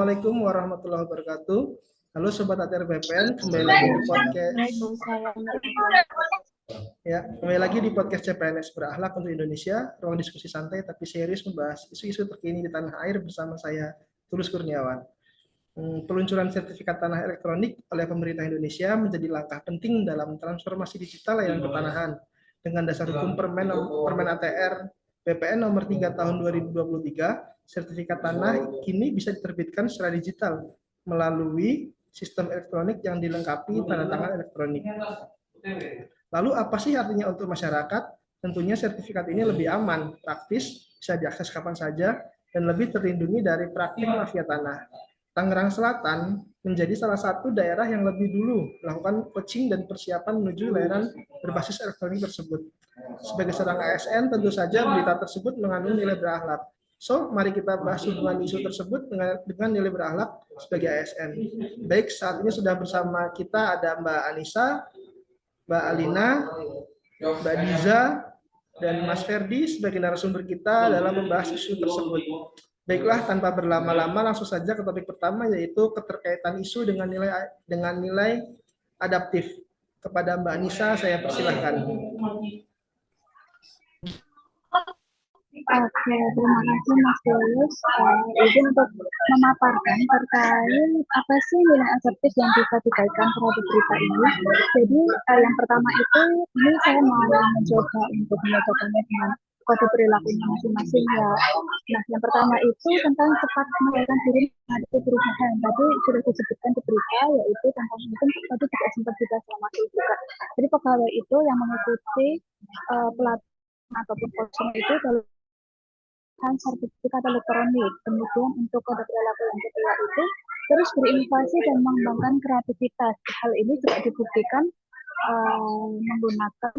Assalamualaikum warahmatullahi wabarakatuh. Halo Sobat ATR BPN, kembali lagi di podcast. Kembali lagi di podcast CPNS Berakhlak untuk Indonesia, ruang diskusi santai tapi serius membahas isu-isu terkini di tanah air bersama saya, Tulus Kurniawan. Peluncuran sertifikat tanah elektronik oleh pemerintah Indonesia menjadi langkah penting dalam transformasi digital layanan pertanahan dengan dasar hukum Permen ATR BPN nomor 3 tahun 2023. Sertifikat tanah kini bisa diterbitkan secara digital melalui sistem elektronik yang dilengkapi tanda tangan elektronik. Lalu apa sih artinya untuk masyarakat? Tentunya sertifikat ini lebih aman, praktis, bisa diakses kapan saja, dan lebih terlindungi dari praktik mafia tanah. Tangerang Selatan menjadi salah satu daerah yang lebih dulu melakukan coaching dan persiapan menuju layanan berbasis elektronik tersebut. Sebagai seorang ASN, tentu saja berita tersebut mengandung nilai berakhlak. So, mari kita bahas hubungan isu tersebut dengan nilai berakhlak sebagai ASN. Baik, saat ini sudah bersama kita ada Mbak Anissa, Mbak Alina, Mbak Diza, dan Mas Ferdi sebagai narasumber kita dalam membahas isu tersebut. Baiklah, tanpa berlama-lama langsung saja ke topik pertama, yaitu keterkaitan isu dengan nilai adaptif. Kepada Mbak Anissa, saya persilahkan. Oke, terima kasih Mas Tulus. Izin untuk memaparkan terkait apa sih nilai adaptif yang bisa dikaitkan terhadap berita ini. Jadi yang pertama itu, ini saya mau mencoba untuk mencobakannya dengan kode perilakunya masing-masing ya. Nah, yang pertama itu tentang cepat menaikkan diri menghadapi perubahan. Tadi sudah disebutkan di berita, yaitu tentang mungkin tadi juga sempat kita selama juga. Jadi pegawai itu yang mengikuti pelatihan ataupun coaching itu sertifikat elektronik. Kemudian untuk kode perilaku yang kedua itu terus berinovasi dan mengembangkan kreativitas. Hal ini juga dibuktikan menggunakan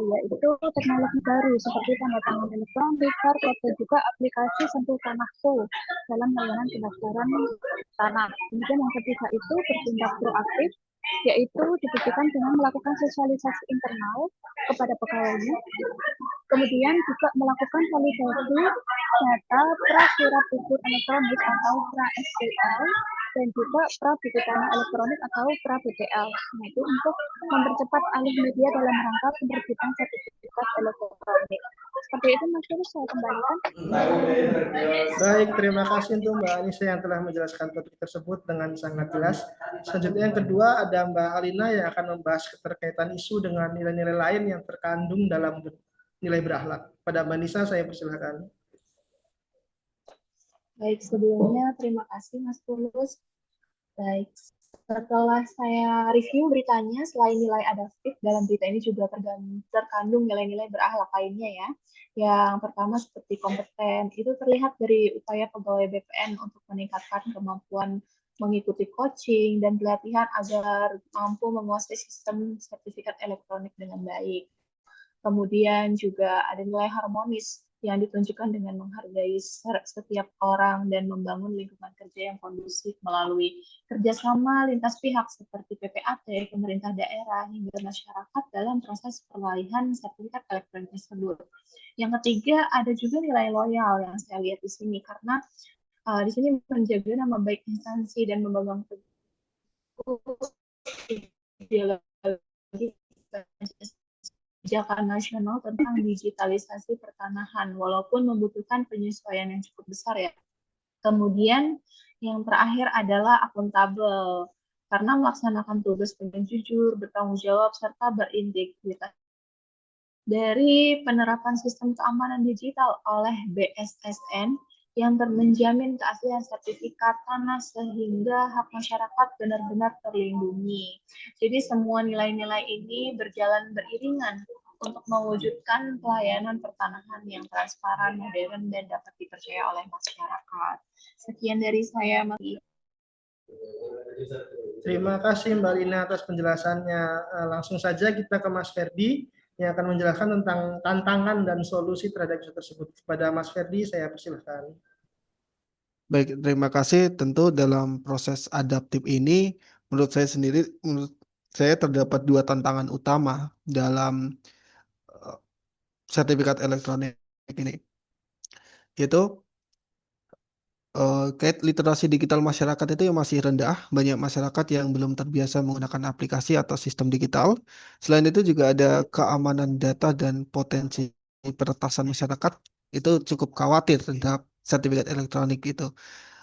yaitu teknologi baru seperti tanda tangan elektronik, barcode, dan juga aplikasi Sentuh Tanahku dalam layanan pendaftaran tanah. Kemudian yang ketiga itu bertindak proaktif, yaitu dibuktikan dengan melakukan sosialisasi internal kepada pegawainya, kemudian juga melakukan validasi data pra-surat ukur elektronik atau pra-SUL, dan juga pra-buku tanah elektronik atau pra-BPL. Nah, itu untuk mempercepat alih media dalam rangka penerbitan sertifikat elektronik. Seperti itu Mas Tulus, saya kembalikan. Baik, terima kasih untuk Mbak Anissa yang telah menjelaskan topik tersebut dengan sangat jelas. Selanjutnya yang kedua ada Mbak Alina yang akan membahas keterkaitan isu dengan nilai-nilai lain yang terkandung dalam nilai berakhlak. Pada Mbak Anissa saya persilakan. Baik, sebelumnya terima kasih Mas Tulus. Baik, setelah saya review beritanya, selain nilai adaptif, dalam berita ini juga terkandung nilai-nilai berakhlak lainnya ya. Yang pertama seperti kompeten, itu terlihat dari upaya pegawai BPN untuk meningkatkan kemampuan mengikuti coaching dan pelatihan agar mampu menguasai sistem sertifikat elektronik dengan baik. Kemudian juga ada nilai harmonis yang ditunjukkan dengan menghargai setiap orang dan membangun lingkungan kerja yang kondusif melalui kerjasama lintas pihak seperti PPAT, pemerintah daerah, hingga masyarakat dalam proses peralihan sertifikat elektronik tersebut. Yang ketiga, ada juga nilai loyal yang saya lihat di sini, karena di sini menjaga nama baik instansi dan membangun kebijakan nasional tentang digitalisasi pertanahan, walaupun membutuhkan penyesuaian yang cukup besar ya. Kemudian yang terakhir adalah akuntabel, karena melaksanakan tugas dengan jujur, bertanggung jawab, serta berintegritas. Dari penerapan sistem keamanan digital oleh BSSN yang menjamin keaslian sertifikat tanah sehingga hak masyarakat benar-benar terlindungi. Jadi semua nilai-nilai ini berjalan beriringan untuk mewujudkan pelayanan pertanahan yang transparan, modern, dan dapat dipercaya oleh masyarakat. Sekian dari saya, Mas. Terima kasih Mbak Lina atas penjelasannya. Langsung saja kita ke Mas Ferdi yang akan menjelaskan tentang tantangan dan solusi terhadap isu tersebut. Kepada Mas Ferdi, saya persilahkan. Baik, terima kasih. Tentu dalam proses adaptif ini, menurut saya terdapat dua tantangan utama dalam sertifikat elektronik ini, yaitu Kait literasi digital masyarakat itu yang masih rendah, banyak masyarakat yang belum terbiasa menggunakan aplikasi atau sistem digital. Selain itu juga ada keamanan data dan potensi peretasan masyarakat itu cukup khawatir terhadap sertifikat elektronik itu.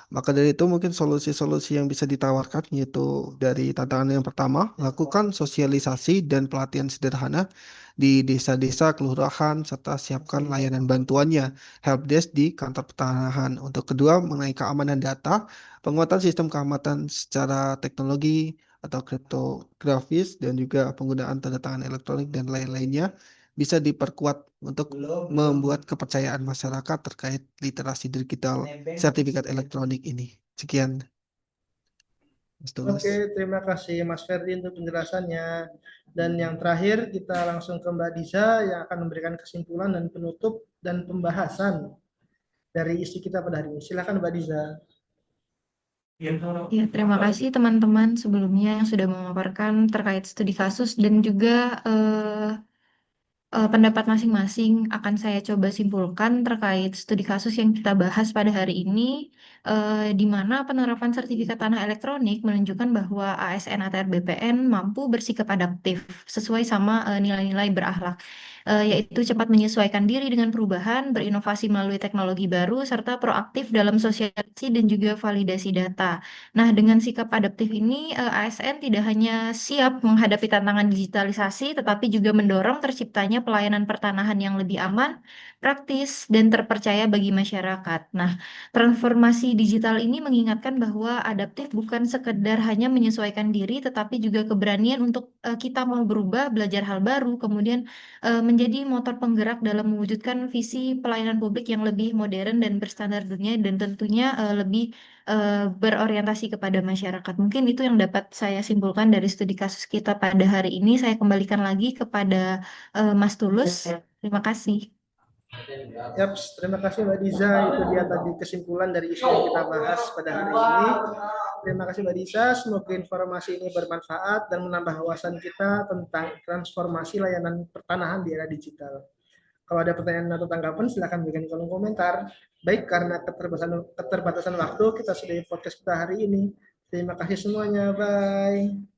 Maka dari itu mungkin solusi-solusi yang bisa ditawarkan yaitu dari tantangan yang pertama, lakukan sosialisasi dan pelatihan sederhana di desa-desa, kelurahan, serta siapkan layanan bantuannya, helpdesk di kantor pertanahan. Untuk kedua, mengenai keamanan data, penguatan sistem keamanan secara teknologi atau kriptografis dan juga penggunaan tanda tangan elektronik dan lain-lainnya bisa diperkuat untuk membuat kepercayaan masyarakat terkait literasi digital sertifikat elektronik ini. Sekian, Mas Tulus. Oke, terima kasih Mas Ferdi untuk penjelasannya. Dan yang terakhir kita langsung ke Mbak Diza yang akan memberikan kesimpulan dan penutup dan pembahasan dari isi kita pada hari ini. Silakan Mbak Diza. Ya, terima kasih teman-teman sebelumnya yang sudah memaparkan terkait studi kasus dan juga pendapat masing-masing akan saya coba simpulkan terkait studi kasus yang kita bahas pada hari ini, di mana penerapan sertifikat tanah elektronik menunjukkan bahwa ASN ATR BPN mampu bersikap adaptif sesuai sama nilai-nilai berakhlak, yaitu cepat menyesuaikan diri dengan perubahan, berinovasi melalui teknologi baru, serta proaktif dalam sosialisasi dan juga validasi data. Nah, dengan sikap adaptif ini, ASN tidak hanya siap menghadapi tantangan digitalisasi, tetapi juga mendorong terciptanya pelayanan pertanahan yang lebih aman, praktis, dan terpercaya bagi masyarakat. Nah, transformasi digital ini mengingatkan bahwa adaptif bukan sekedar hanya menyesuaikan diri, tetapi juga keberanian untuk kita mau berubah, belajar hal baru, kemudian menjadi motor penggerak dalam mewujudkan visi pelayanan publik yang lebih modern dan berstandar dunia, dan tentunya lebih berorientasi kepada masyarakat. Mungkin itu yang dapat saya simpulkan dari studi kasus kita pada hari ini. Saya kembalikan lagi kepada Mas Tulus. Terima kasih. Yaps, terima kasih Mbak Diza. Itu dia tadi kesimpulan dari isu yang kita bahas pada hari ini. Terima kasih Mbak Diza. Semoga informasi ini bermanfaat dan menambah wawasan kita tentang transformasi layanan pertanahan di era digital. Kalau ada pertanyaan atau tanggapan, silakan berikan di kolom komentar. Baik, karena keterbatasan waktu, kita sudahi podcast kita hari ini. Terima kasih semuanya. Bye.